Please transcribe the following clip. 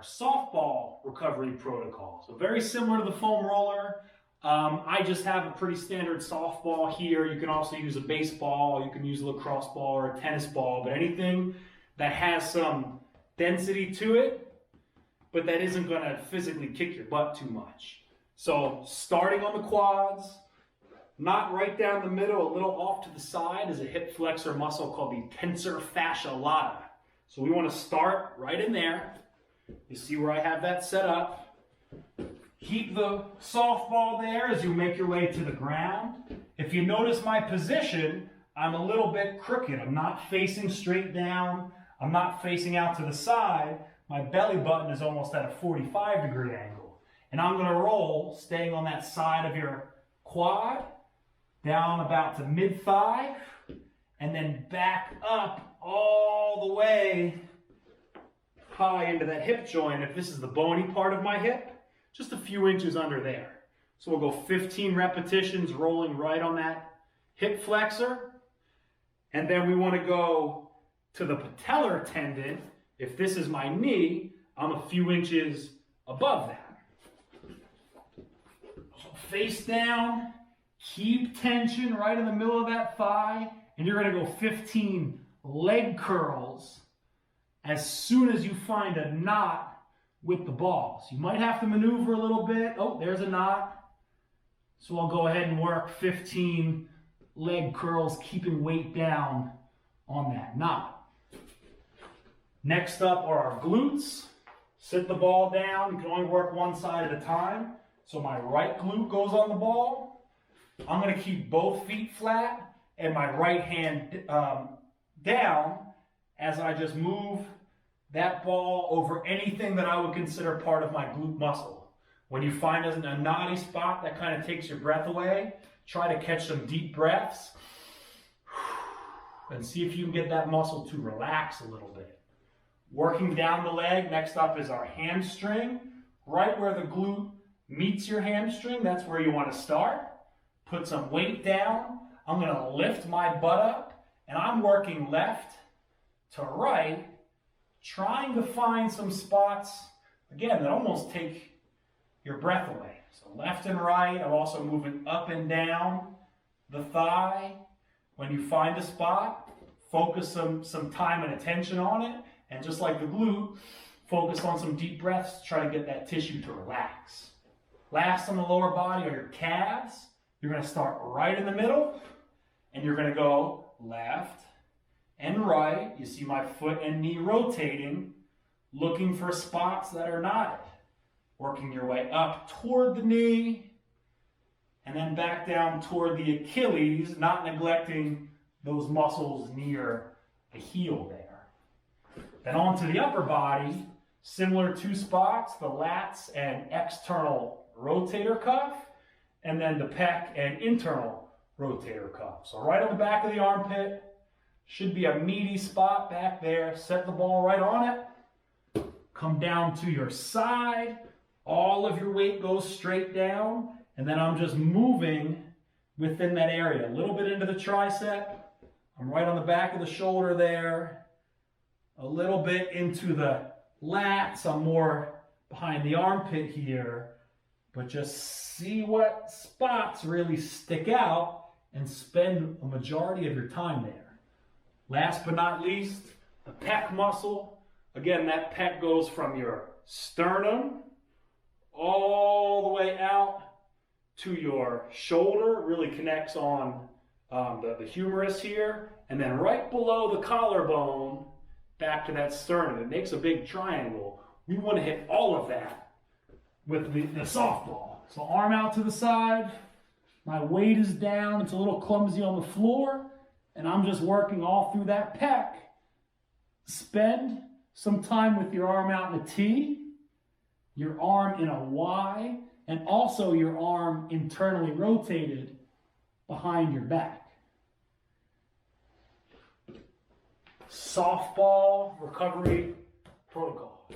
our softball recovery protocol. So very similar to the foam roller. I just have a pretty standard softball here. You can also use a baseball, you can use a lacrosse ball or a tennis ball, but anything that has some density to it, but that isn't going to physically kick your butt too much. So starting on the quads, not right down the middle, a little off to the side, is a hip flexor muscle called the tensor fascia lata. So we want to start right in there. You see where I have that set up. Keep the softball there as you make your way to the ground. If you notice my position, I'm a little bit crooked. I'm not facing straight down. I'm not facing out to the side. My belly button is almost at a 45-degree angle. And I'm going to roll, staying on that side of your quad, down about to mid-thigh, and then back up all the way high into that hip joint. If this is the bony part of my hip, just a few inches under there. So we'll go 15 repetitions rolling right on that hip flexor. And then we want to go to the patellar tendon. If this is my knee, I'm a few inches above that. So face down, keep tension right in the middle of that thigh, and you're going to go 15 leg curls as soon as you find a knot with the balls. You might have to maneuver a little bit. Oh, there's a knot. So I'll go ahead and work 15 leg curls, keeping weight down on that knot. Next up are our glutes. Sit the ball down. You can only work one side at a time. So my right glute goes on the ball. I'm going to keep both feet flat and my right hand down as I just move that ball over anything that I would consider part of my glute muscle. When you find a knotty spot that kind of takes your breath away, try to catch some deep breaths and see if you can get that muscle to relax a little bit. Working down the leg, next up is our hamstring. Right where the glute meets your hamstring, that's where you want to start. Put some weight down. I'm going to lift my butt up, and I'm working left to right, trying to find some spots, again, that almost take your breath away. So left and right, I'm also moving up and down the thigh. When you find a spot, focus some time and attention on it. And just like the glute, focus on some deep breaths to try to get that tissue to relax. Last on the lower body are your calves. You're going to start right in the middle, and you're going to go left and right. You see my foot and knee rotating, looking for spots that are knotted. Working your way up toward the knee, and then back down toward the Achilles, not neglecting those muscles near the heel there. Then onto the upper body, similar two spots, the lats and external rotator cuff, and then the pec and internal rotator cuff. So right on the back of the armpit, should be a meaty spot back there. Set the ball right on it. Come down to your side. All of your weight goes straight down, and then I'm just moving within that area. A little bit into the tricep. I'm right on the back of the shoulder there. A little bit into the lats. I'm more behind the armpit here. But just see what spots really stick out and spend a majority of your time there. Last but not least, the pec muscle. Again, that pec goes from your sternum all the way out to your shoulder. It really connects on the humerus here. And then right below the collarbone, back to that sternum. It makes a big triangle. We want to hit all of that with the softball. So arm out to the side. My weight is down. It's a little clumsy on the floor. And I'm just working all through that pec. Spend some time with your arm out in a T, your arm in a Y, and also your arm internally rotated behind your back. Softball recovery protocol.